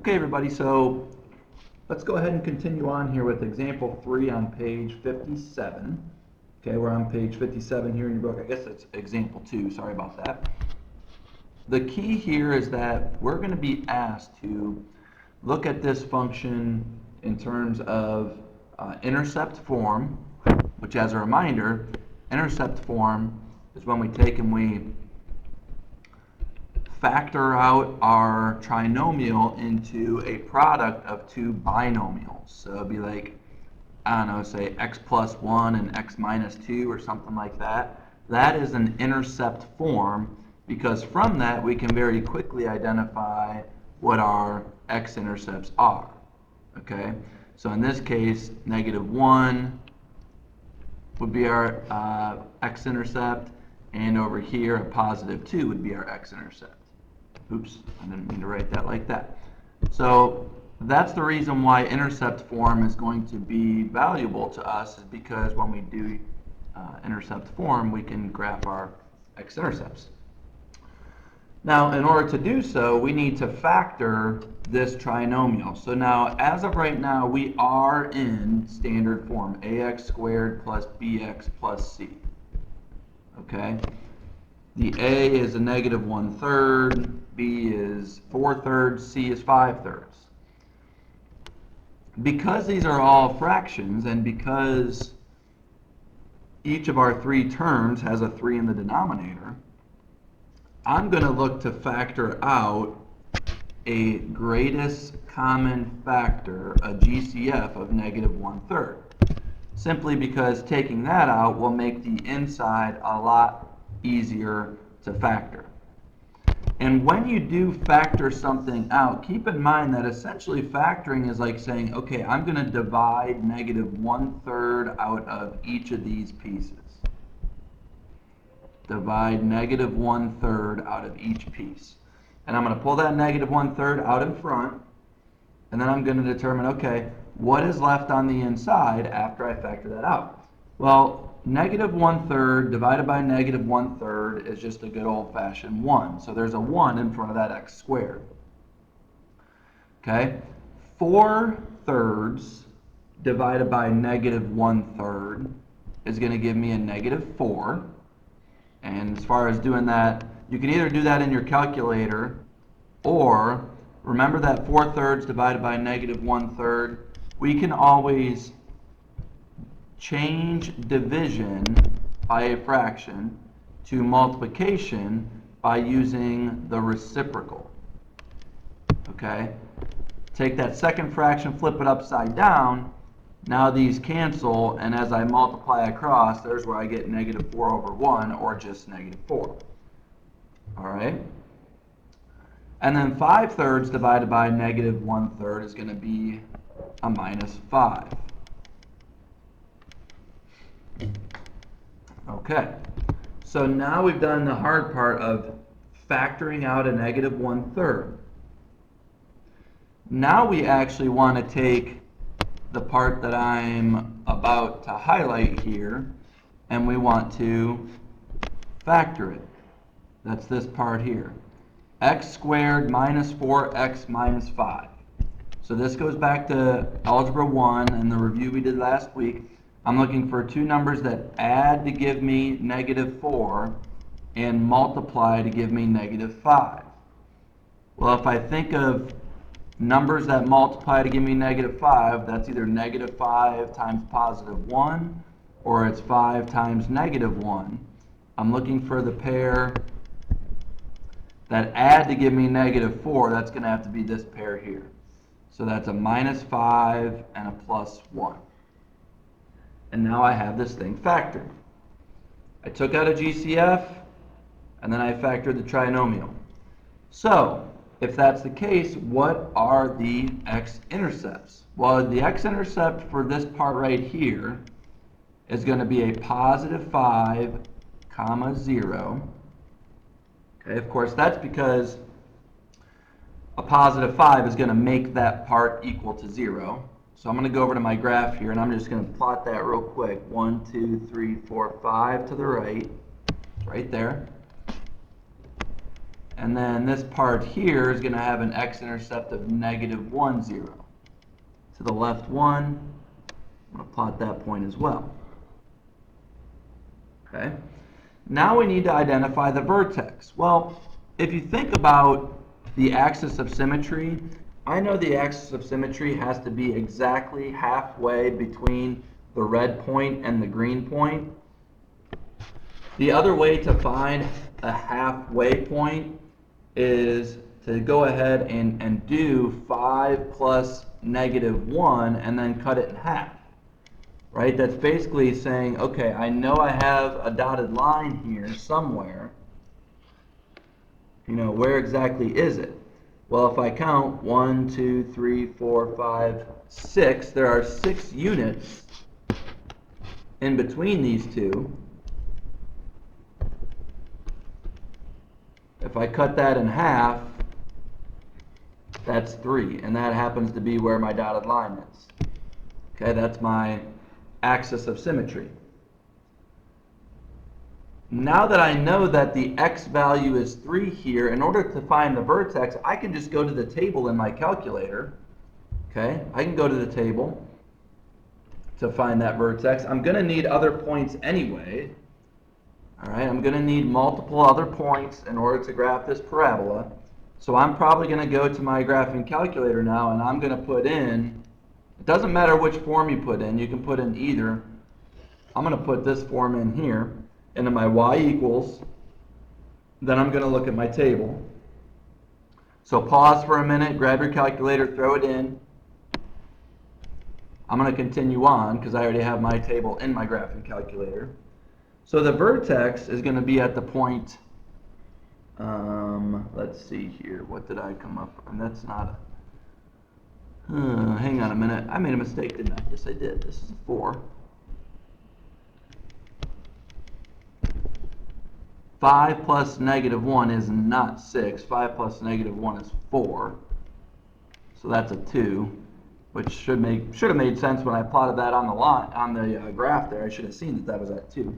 Okay, everybody, so let's go ahead and continue on here with example 3 on page 57. Okay, we're on page 57 here in your book. I guess it's example 2, sorry about that. The key here is that we're going to be asked to look at this function in terms of intercept form, which, as a reminder, intercept form is when we take and we factor out our trinomial into a product of two binomials. So it'd be like, I don't know, say x plus 1 and x minus 2 or something like that. That is an intercept form because from that we can very quickly identify what our x-intercepts are. Okay, so in this case, -1 would be our x-intercept, and over here a +2 would be our x-intercept. Oops, I didn't mean to write that like that. So that's the reason why intercept form is going to be valuable to us, is because when we do intercept form, we can graph our x-intercepts. Now, in order to do so, we need to factor this trinomial. So now, as of right now, we are in standard form, ax squared plus bx plus c. Okay? The a is a -1/3, b is 4/3, c is 5/3. Because these are all fractions, and because each of our three terms has a 3 in the denominator, I'm going to look to factor out a greatest common factor, a GCF of -1/3. Simply because taking that out will make the inside a lot easier to factor. And when you do factor something out, keep in mind that essentially factoring is like saying, okay, I'm going to divide -1/3 out of each of these pieces. Divide -1/3 out of each piece. And I'm going to pull that -1/3 out in front, and then I'm going to determine, okay, what is left on the inside after I factor that out? Well, -1/3 divided by -1/3 is just a good old-fashioned 1. So there's a 1 in front of that x squared. Okay? 4/3 divided by -1/3 is going to give me a -4. And as far as doing that, you can either do that in your calculator, or remember that 4/3 divided by -1/3, we can always change division by a fraction to multiplication by using the reciprocal. Okay? Take that second fraction, flip it upside down. Now these cancel, and as I multiply across, there's where I get -4/1, or just -4. All right? And then 5/3 divided by -1/3 is going to be a -5. Okay, so now we've done the hard part of factoring out a -1/3. Now we actually want to take the part that I'm about to highlight here, and we want to factor it. That's this part here. X squared minus 4x minus 5. So this goes back to Algebra 1 and the review we did last week. I'm looking for two numbers that add to give me -4 and multiply to give me -5. Well, if I think of numbers that multiply to give me -5, that's either -5 times +1, or it's 5 times -1. I'm looking for the pair that add to give me -4. That's going to have to be this pair here. So that's a -5 and a +1. And now I have this thing factored. I took out a GCF, and then I factored the trinomial. So, if that's the case, what are the x-intercepts? Well, the x-intercept for this part right here is going to be a +5, 0. Okay, of course, that's because a +5 is going to make that part equal to 0. So I'm going to go over to my graph here, and I'm just going to plot that real quick. 1, 2, 3, 4, 5 to the right. It's right there. And then this part here is going to have an x-intercept of -1, 0. To the left 1, I'm going to plot that point as well. Okay. Now we need to identify the vertex. Well, if you think about the axis of symmetry, I know the axis of symmetry has to be exactly halfway between the red point and the green point. The other way to find a halfway point is to go ahead and do 5 plus -1 and then cut it in half. Right? That's basically saying, okay, I know I have a dotted line here somewhere. You know, where exactly is it? Well, if I count 1, 2, 3, 4, 5, 6, there are 6 units in between these two. If I cut that in half, that's 3, and that happens to be where my dotted line is. Okay, that's my axis of symmetry. Now that I know that the x value is 3 here, in order to find the vertex, I can just go to the table in my calculator. Okay, I can go to the table to find that vertex. I'm going to need other points anyway. All right, I'm going to need multiple other points in order to graph this parabola. So I'm probably going to go to my graphing calculator now, and I'm going to put in, it doesn't matter which form you put in, you can put in either. I'm going to put this form in here, into my y equals, then I'm going to look at my table. So pause for a minute, grab your calculator, throw it in. I'm going to continue on because I already have my table in my graphing calculator. So the vertex is going to be at the point, let's see here, what did I come up with? And that's not a, hang on a minute, I made a mistake, didn't I? Yes, I did. This is a 4. 5 plus -1 is not 6. 5 plus -1 is 4. So that's a 2, which should have made sense when I plotted that on the line, on the graph there. I should have seen that that was at 2.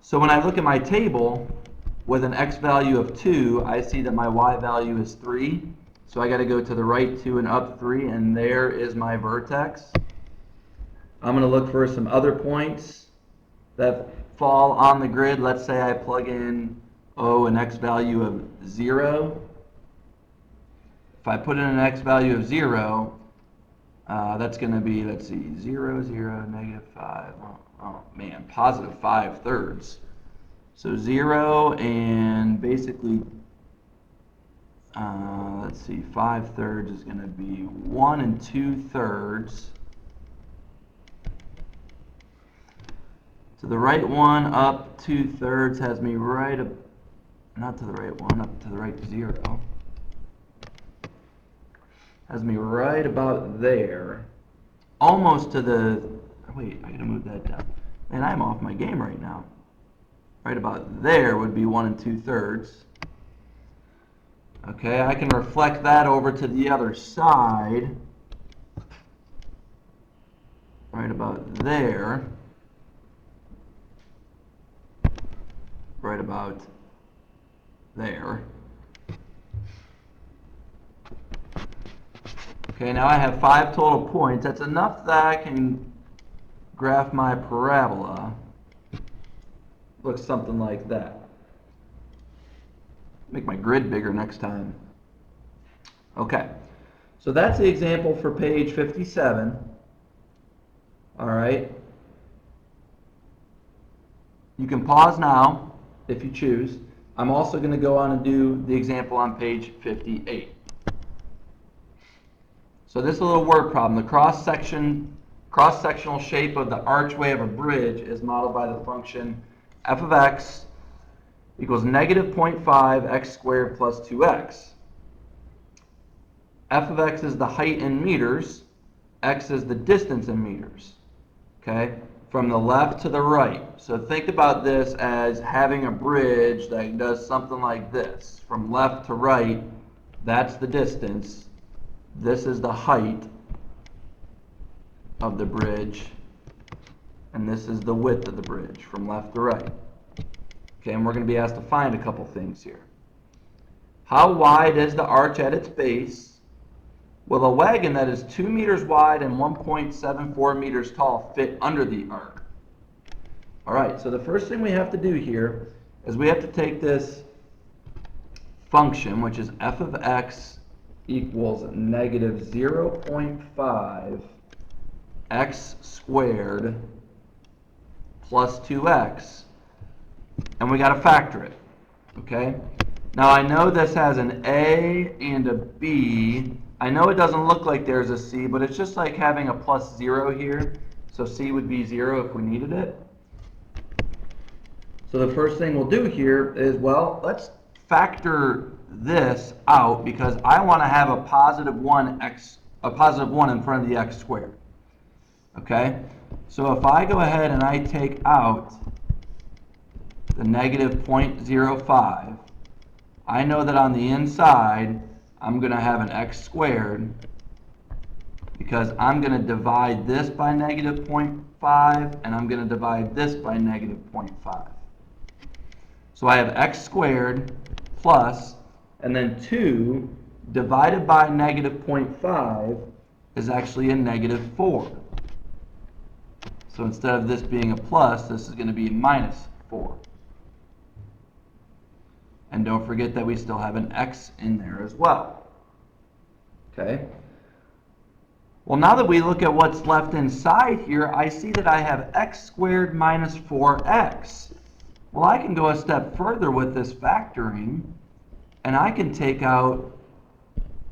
So when I look at my table with an x value of 2, I see that my y value is 3. So I got to go to the right 2 and up 3, and there is my vertex. I'm going to look for some other points that fall on the grid. Let's say I plug in an x value of 0. If I put in an x value of 0, that's going to be, let's see, 0, 0, -5. Oh man, positive 5/3. So 0 and basically, let's see, 5/3 is going to be 1 2/3. To the right 1, up 2/3 has me right up, not to the right 1, up to the right 0. Has me right about there. Almost to the, wait, I gotta move that down. Man, I'm off my game right now. Right about there would be 1 2/3. Okay, I can reflect that over to the other side. Right about there. Right about there. Okay, now I have 5 total points. That's enough that I can graph my parabola. Looks something like that. Make my grid bigger next time. Okay, so that's the example for page 57. All right. You can pause now if you choose. I'm also going to go on and do the example on page 58. So this is a little word problem. The cross-sectional shape of the archway of a bridge is modeled by the function f of x equals -0.5 x squared plus 2x. F of x is the height in meters. X is the distance in meters. Okay? From the left to the right. So think about this as having a bridge that does something like this. From left to right, that's the distance. This is the height of the bridge. And this is the width of the bridge from left to right. Okay, and we're going to be asked to find a couple things here. How wide is the arch at its base? Will a wagon that is 2 meters wide and 1.74 meters tall fit under the arc? All right, so the first thing we have to do here is we have to take this function, which is f of x equals negative 0.5 x squared plus 2x, and we got to factor it, okay? Now I know this has an a and a b. I know it doesn't look like there's a c, but it's just like having a plus 0 here, so c would be 0 if we needed it. So the first thing we'll do here is, well, let's factor this out because I want to have a positive 1 in front of the x squared. Okay? So if I go ahead and I take out the negative 0.05, I know that on the inside I'm going to have an x squared because I'm going to divide this by negative 0.5 and I'm going to divide this by negative 0.5. So I have x squared plus, and then 2 divided by negative 0.5 is actually a negative 4. So instead of this being a plus, this is going to be minus 4. And don't forget that we still have an x in there as well. Okay? Well, now that we look at what's left inside here, I see that I have x squared minus 4x. Well, I can go a step further with this factoring, and I can take out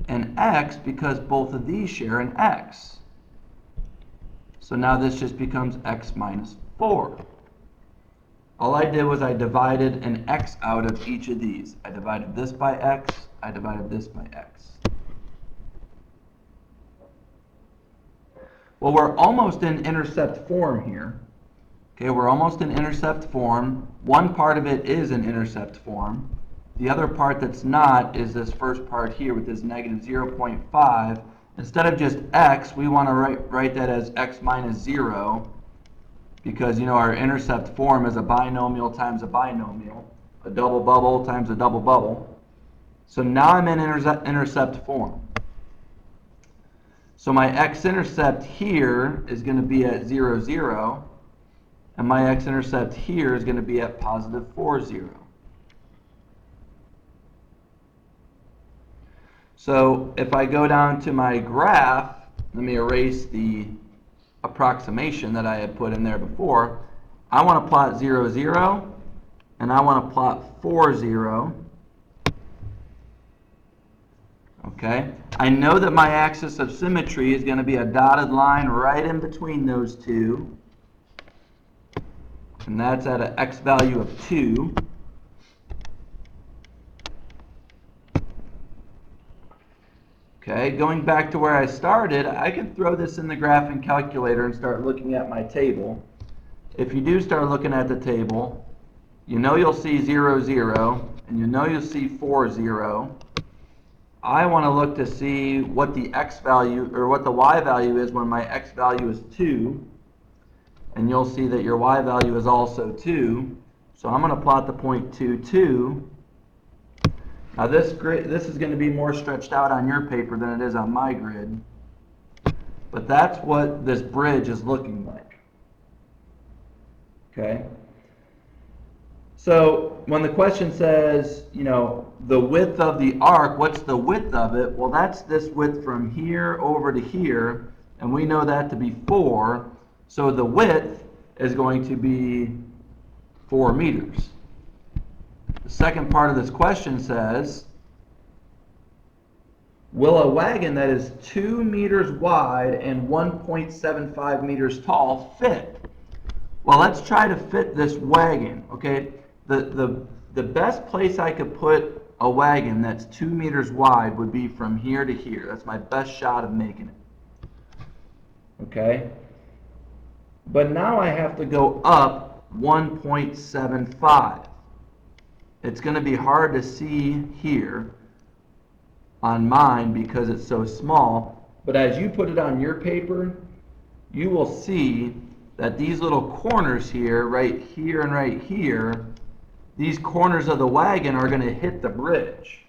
an x because both of these share an x. So now this just becomes x minus 4. All I did was I divided an x out of each of these. I divided this by x, I divided this by x. Well, we're almost in intercept form here. Okay, we're almost in intercept form. One part of it is in intercept form. The other part that's not is this first part here with this negative 0.5. Instead of just x, we want to write that as x minus 0 because, you know, our intercept form is a binomial times a binomial, a double bubble times a double bubble. So now I'm in intercept form. So my x-intercept here is going to be at 0, 0. And my x-intercept here is going to be at positive 4, 0. So if I go down to my graph, let me erase the approximation that I had put in there before. I want to plot 0, 0, and I want to plot 4, 0. Okay? I know that my axis of symmetry is going to be a dotted line right in between those two. And that's at an x value of 2. Okay, going back to where I started, I can throw this in the graphing calculator and start looking at my table. If you do start looking at the table, you know you'll see 0, 0, and you know you'll see 4, 0. I want to look to see what the x value, or what the y value is when my x value is 2. And you'll see that your y value is also 2. So I'm going to plot the point 2, 2. Now this is going to be more stretched out on your paper than it is on my grid. But that's what this bridge is looking like. Okay? So when the question says, you know, the width of the arc, what's the width of it? Well, that's this width from here over to here. And we know that to be 4. So the width is going to be 4 meters. The second part of this question says, will a wagon that is 2 meters wide and 1.75 meters tall fit? Well, let's try to fit this wagon, okay? The best place I could put a wagon that's 2 meters wide would be from here to here. That's my best shot of making it. Okay? But now I have to go up 1.75. It's going to be hard to see here on mine because it's so small. But as you put it on your paper, you will see that these little corners here, right here and right here, these corners of the wagon are going to hit the bridge.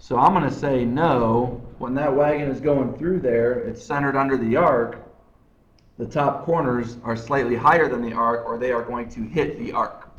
So I'm going to say no. When that wagon is going through there, it's centered under the arc. The top corners are slightly higher than the arc, or they are going to hit the arc.